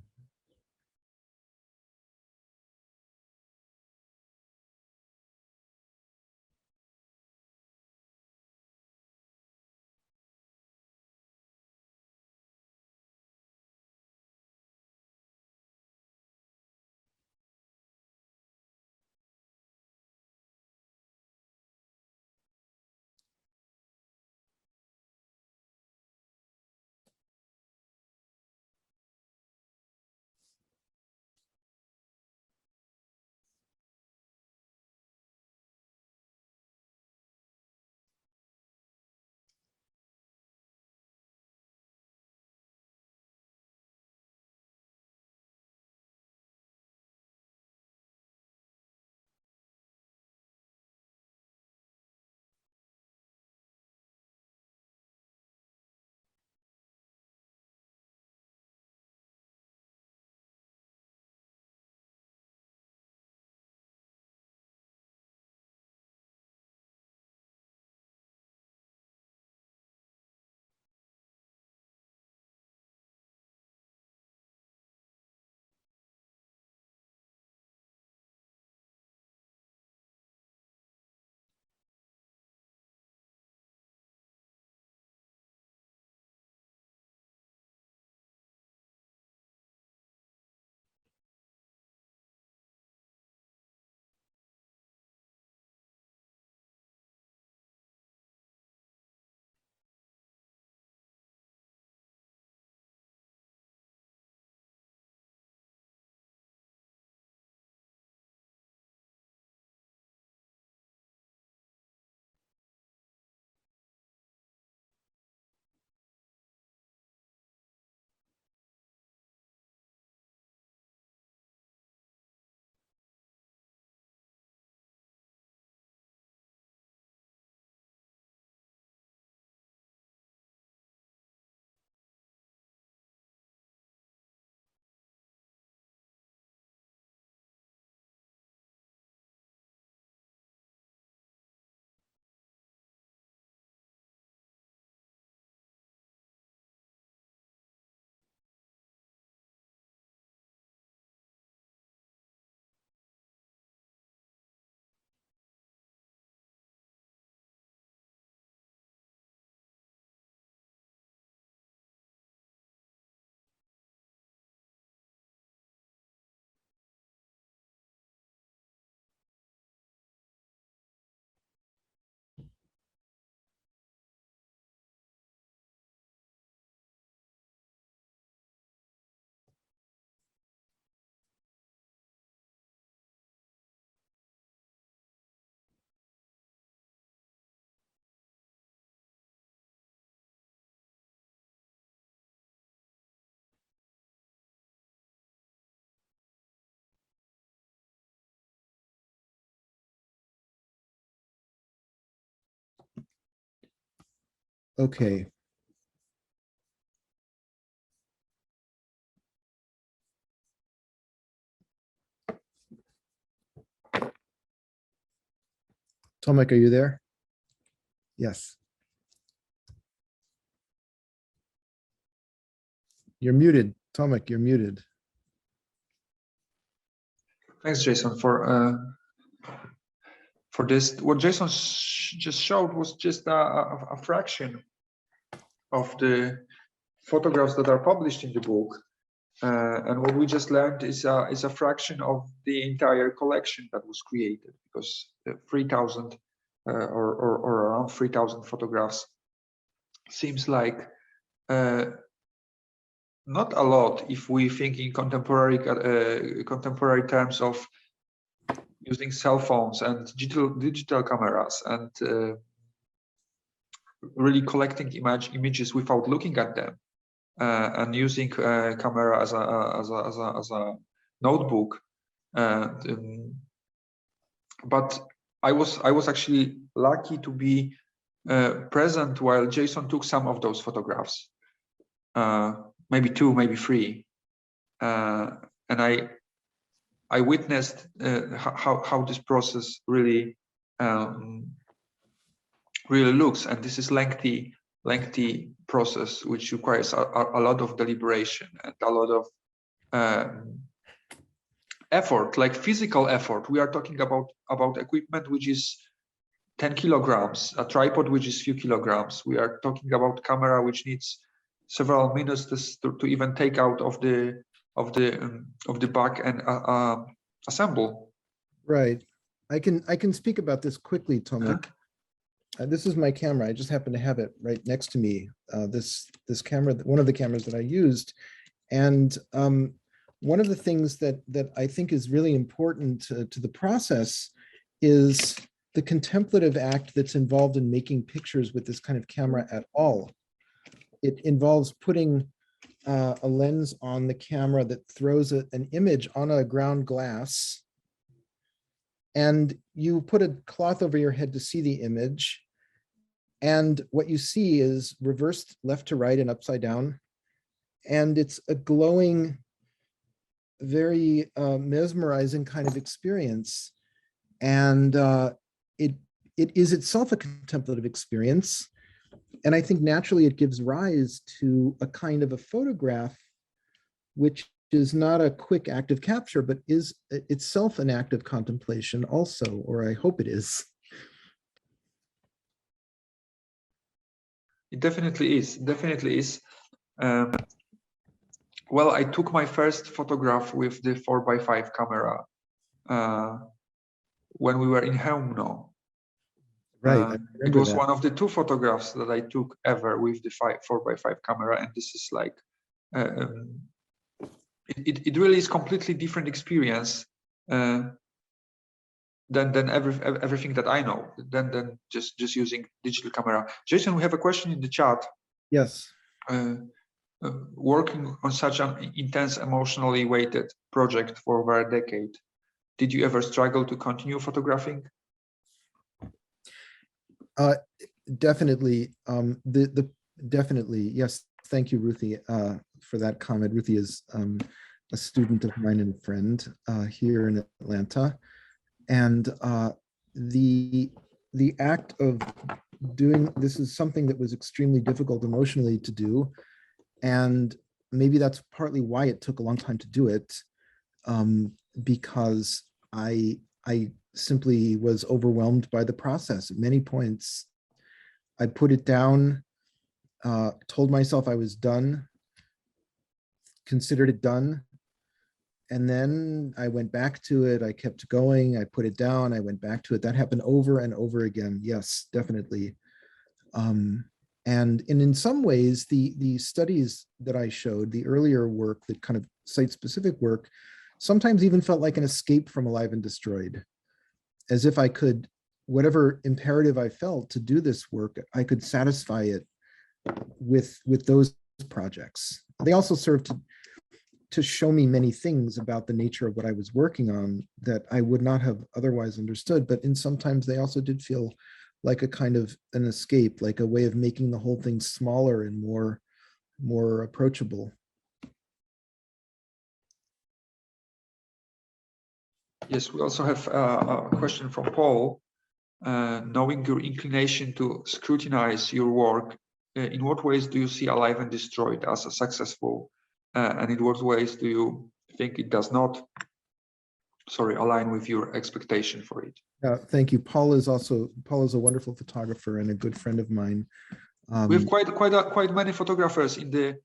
Okay. Tomek, are you there? Yes. You're muted. Tomek, you're muted. Thanks, Jason, for this. What Jason just showed was just a fraction of the photographs that are published in the book, and what we just learned is a fraction of the entire collection that was created, because 3,000 or around 3,000 photographs seems like not a lot if we think in contemporary terms of using cell phones and digital cameras and really collecting images without looking at them, and using camera as a notebook. But I was actually lucky to be present while Jason took some of those photographs, maybe 2, maybe 3, and I witnessed how this process really really looks, and this is lengthy process which requires a lot of deliberation and a lot of effort, like physical effort. We are talking about equipment which is 10 kilograms, a tripod which is few kilograms. We are talking about camera which needs several minutes to even take out of the back and assemble. Right. I can speak about this quickly, Tomek. This is my camera. I just happen to have it right next to me. This camera, one of the cameras that I used, and one of the things that I think is really important to the process is the contemplative act that's involved in making pictures with this kind of camera at all. It involves putting a lens on the camera that throws an image on a ground glass, and you put a cloth over your head to see the image, and what you see is reversed left to right and upside down, and it's a glowing, very mesmerizing kind of experience, and it is itself a contemplative experience. And I think naturally it gives rise to a kind of a photograph, which is not a quick active capture, but is itself an act of contemplation also, or I hope it is. It definitely is, definitely is. Well, I took my first photograph with the 4x5 camera when we were in Chełmno. Right. It was one of the 2 photographs that I took ever with the 4x5 camera, and this is like it really is completely different experience than everything that I know, than just using digital camera. Jason, we have a question in the chat. Yes. Working on such an intense, emotionally weighted project for over a decade, did you ever struggle to continue photographing? Definitely. Definitely. Yes. Thank you, Ruthie, for that comment. Ruthie is a student of mine and a friend here in Atlanta. And the act of doing this is something that was extremely difficult emotionally to do. And maybe that's partly why it took a long time to do it, because I simply was overwhelmed by the process. At many points, I put it down, told myself I was done, considered it done, and then I went back to it. I kept going. I put it down. I went back to it. That happened over and over again. Yes, definitely. And in some ways, the studies that I showed, the earlier work, the kind of site-specific work, sometimes even felt like an escape from Alive and Destroyed, as if I could, whatever imperative I felt to do this work, I could satisfy it with those projects. They also served to show me many things about the nature of what I was working on that I would not have otherwise understood. But in sometimes they also did feel like a kind of an escape, like a way of making the whole thing smaller and more approachable. Yes, we also have a question from Paul. Knowing your inclination to scrutinize your work, in what ways do you see Alive and Destroyed as a successful, and in what ways do you think it does not? align with your expectation for it. Thank you. Paul is a wonderful photographer and a good friend of mine. We have quite many photographers in the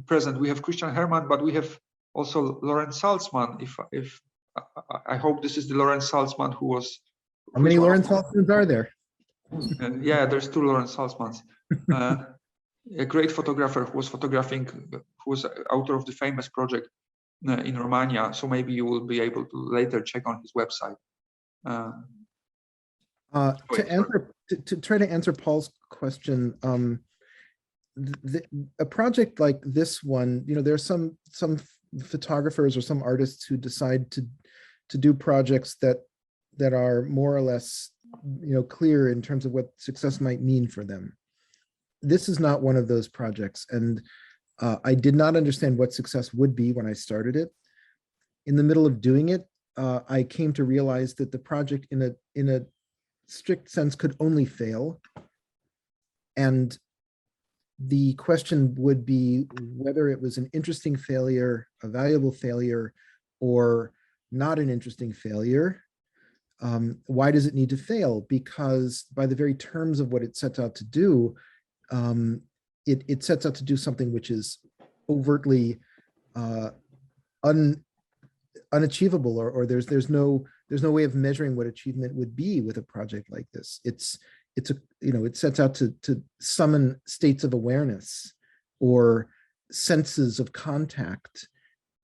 present. We have Christian Hermann, but we have also Lorenz Salzman. If I hope this is the Lorenz Salzman who was. How many Lorenz Salzmans are there? Yeah, there's 2 Lorenz Salzmans. A great photographer who was author of the famous project in Romania. So maybe you will be able to later check on his website. To try to answer Paul's question, a project like this one, there are some photographers or some artists who decide to do projects that are more or less clear in terms of what success might mean for them. This is not one of those projects, and I did not understand what success would be when I started it. In the middle of doing it, I came to realize that the project in a strict sense could only fail. And the question would be whether it was an interesting failure, a valuable failure, or not an interesting failure. Why does it need to fail? Because by the very terms of what it sets out to do, it sets out to do something which is overtly unachievable, or there's no way of measuring what achievement would be with a project like this. It sets out to summon states of awareness or senses of contact.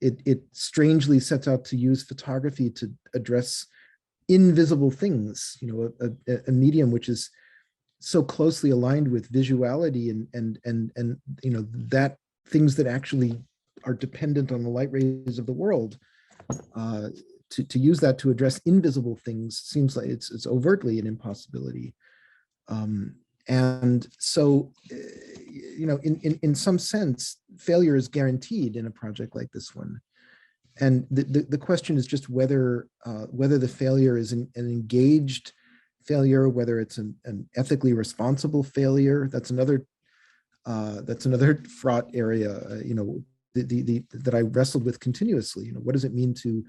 It strangely sets out to use photography to address invisible things, a medium which is so closely aligned with visuality and that things that actually are dependent on the light rays of the world. To use that to address invisible things seems like it's overtly an impossibility. And so, in some sense, failure is guaranteed in a project like this one. And the question is just whether the failure is an engaged failure, whether it's an ethically responsible failure. That's another fraught area. That I wrestled with continuously. What does it mean to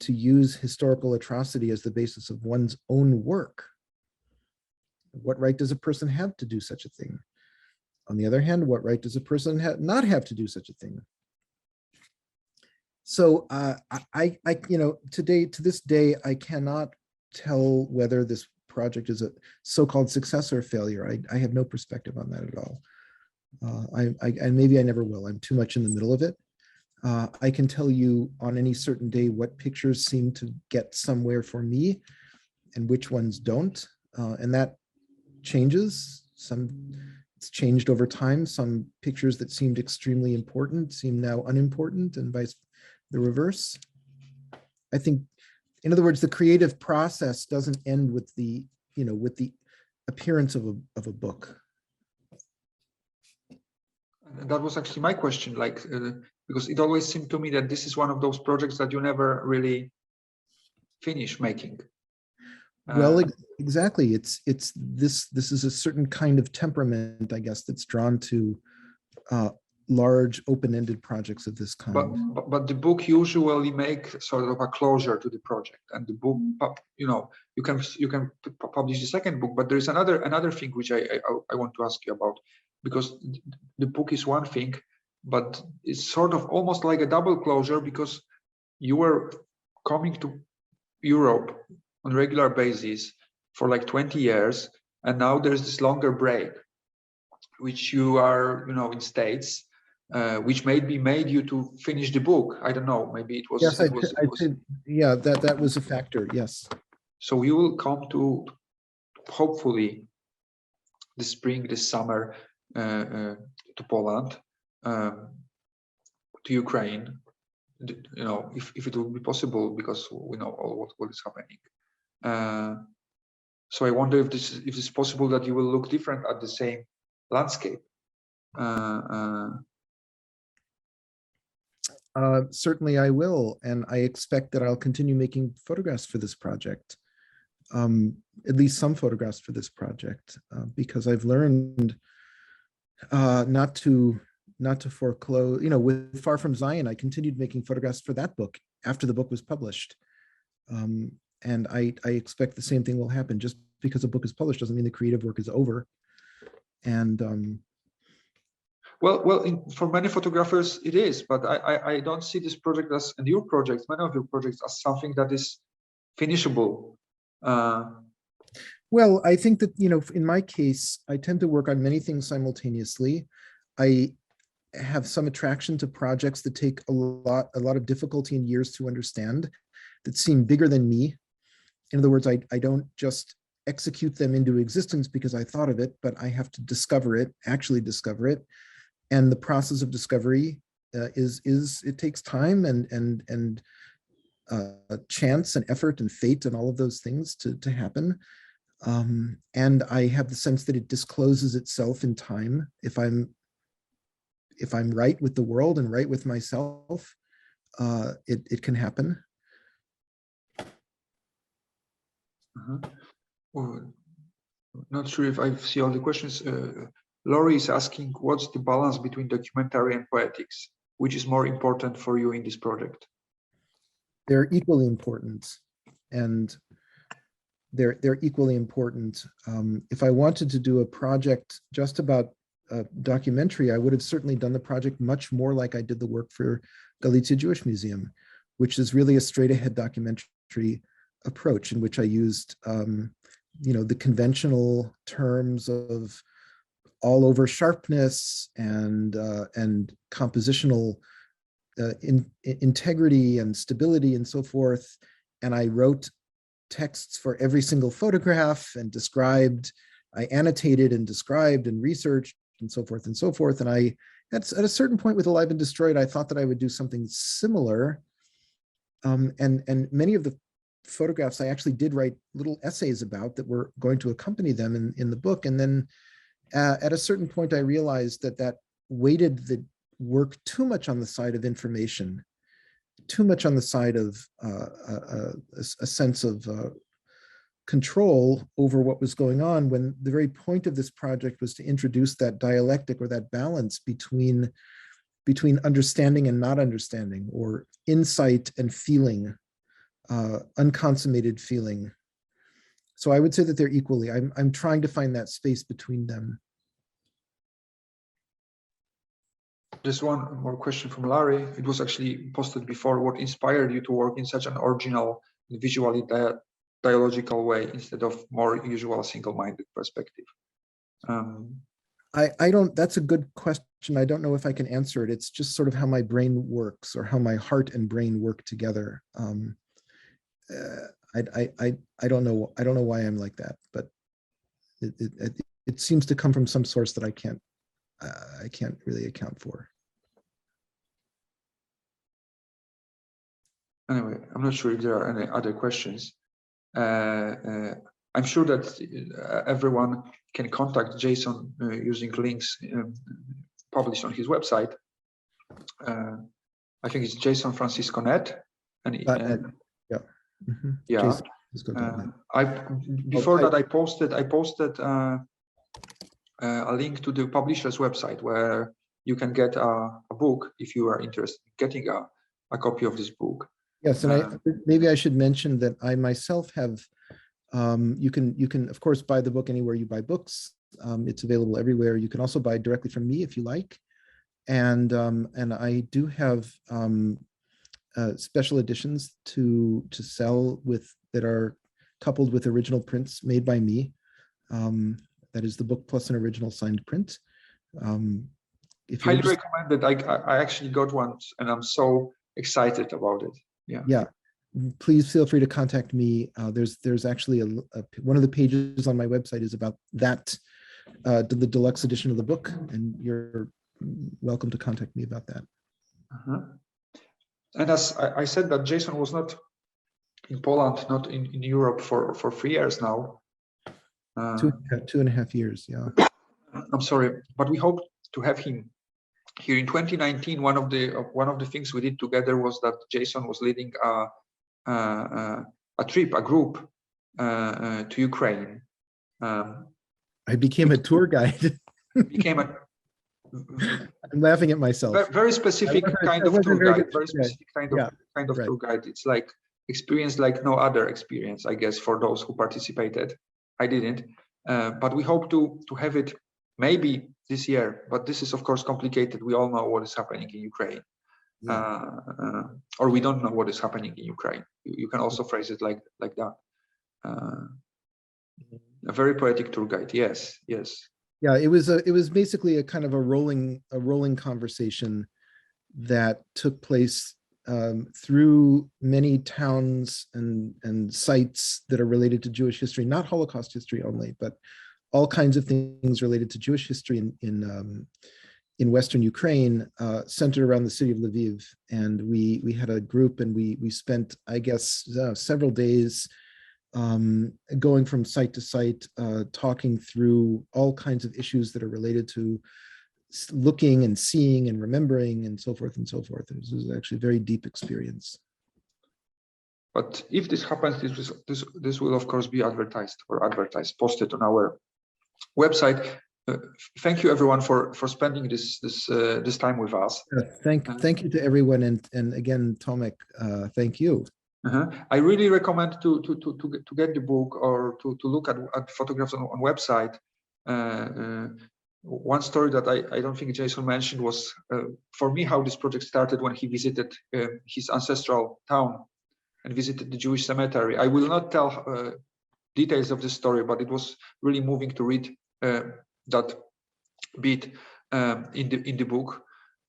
use historical atrocity as the basis of one's own work? What right does a person have to do such a thing? On the other hand, what right does a person not have to do such a thing? So to this day, I cannot tell whether this project is a so-called success or failure. I have no perspective on that at all. And maybe I never will. I'm too much in the middle of it. I can tell you on any certain day what pictures seem to get somewhere for me and which ones don't. And that changes. It's changed over time. Some pictures that seemed extremely important seem now unimportant, and vice the reverse. I think, in other words, the creative process doesn't end with the appearance of a book. That was actually my question, because it always seemed to me that this is one of those projects that you never really finish making. Well, exactly. This is a certain kind of temperament, I guess, that's drawn to large open-ended projects of this kind. But the book usually make sort of a closure to the project, and the book, you can publish the second book. But there is another thing which I want to ask you about, because the book is one thing, but it's sort of almost like a double closure, because you were coming to Europe on a regular basis for like 20 years, and now there's this longer break, which you are, in States, which maybe made you to finish the book. I don't know. Maybe it was. Yes, yeah, that was a factor. Yes. So you will come to, hopefully, this spring, this summer, to Poland, to Ukraine. If it will be possible, because we know all what is happening. So I wonder if it's possible that you will look different at the same landscape. Certainly I will, and I expect that I'll continue making photographs for this project, at least some photographs for this project, because I've learned not to foreclose. With Far From Zion, I continued making photographs for that book after the book was published. And I expect the same thing will happen. Just because a book is published doesn't mean the creative work is over. And for many photographers it is, but I don't see this project as, and your project, many of your projects, as something that is finishable. Well, I think that, you know, in my case, I tend to work on many things simultaneously. I have some attraction to projects that take a lot of difficulty and years to understand, that seem bigger than me. In other words, I don't just execute them into existence because I thought of it, but I have to discover it, actually discover it. And the process of discovery it takes time and chance and effort and fate and all of those things to happen. And I have the sense that it discloses itself in time. If I'm right with the world and right with myself, it can happen. Well, not sure if I see all the questions. Laurie is asking, what's the balance between documentary and poetics? Which is more important for you in this project? They're equally important, and they're equally important. If I wanted to do a project just about documentary, I would have certainly done the project much more like I did the work for Galicia Jewish Museum, which is really a straight ahead documentary approach in which I used the conventional terms of all over sharpness and compositional integrity and stability and so forth. And I wrote texts for every single photograph and I annotated and described and researched and so forth and so forth. And at a certain point with Alive and Destroyed, I thought that I would do something similar. And many of the photographs I actually did write little essays about that were going to accompany them in the book. And then at a certain point, I realized that weighted the work too much on the side of information, too much on the side of a sense of control over what was going on, when the very point of this project was to introduce that dialectic or that balance between understanding and not understanding, or insight and feeling, unconsummated feeling. So I would say that they're equally. I'm trying to find that space between them. Just one more question from Larry. It was actually posted before. What inspired you to work in such an original, visually dialogical way instead of more usual single-minded perspective? I don't, that's a good question. I don't know if I can answer it. It's just sort of how my brain works, or how my heart and brain work together. I don't know why I'm like that, but it seems to come from some source that I can't really account for. Anyway, I'm not sure if there are any other questions. I'm sure that everyone can contact Jason using links published on his website. I think it's jasonfrancisco.net. And yeah. Mm-hmm. Yeah. Before that, I posted a link to the publisher's website where you can get a book if you are interested in getting a copy of this book. Yes, and maybe I should mention that I myself have. You can of course buy the book anywhere you buy books. It's available everywhere. You can also buy directly from me if you like, and I do have special editions to sell that are coupled with original prints made by me. That is the book plus an original signed print. Highly recommended. I actually got one, and I'm so excited about it. Yeah. Please feel free to contact me. There's actually one of the pages on my website is about that, the deluxe edition of the book, and you're welcome to contact me about that. And as I said, that Jason was not in Poland, not in Europe for 3 years now. 2.5 years, yeah. I'm sorry, but we hope to have him here in 2019. One of the things we did together was that Jason was leading a group to Ukraine. I became a tour guide. I'm laughing at myself. Very specific kind of tour guide. Very specific kind of tour guide. It's like experience like no other experience, I guess, for those who participated. I didn't, but we hope to have it maybe this year. But this is of course complicated. We all know what is happening in Ukraine, or we don't know what is happening in Ukraine. You can also phrase it like that. A very poetic tour guide. Yes, yes. Yeah, it was basically a kind of a rolling conversation that took place through many towns and sites that are related to Jewish history, not Holocaust history only, but all kinds of things related to Jewish history in Western Ukraine, centered around the city of Lviv. And we had a group, and we spent, I guess, several days going from site to site, talking through all kinds of issues that are related to looking and seeing and remembering and so forth and so forth. It was actually a very deep experience. But if this happens, this will of course be posted on our website. Thank you everyone for spending this time with us. Thank you to everyone, and again, Tomek, thank you. I really recommend to get the book or to look at photographs on website. One story that I don't think Jason mentioned was for me how this project started when he visited his ancestral town and visited the Jewish cemetery. I will not tell details of this story, but it was really moving to read that bit in the book.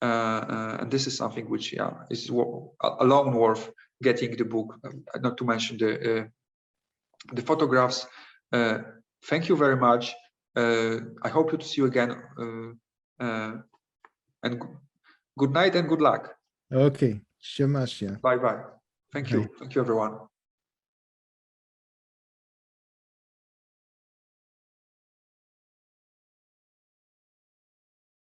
And this is something which is alone worth getting the book, not to mention the photographs. Thank you very much. I hope to see you again, and good night and good luck. Okay, Shemashia. Bye bye. Thank you everyone.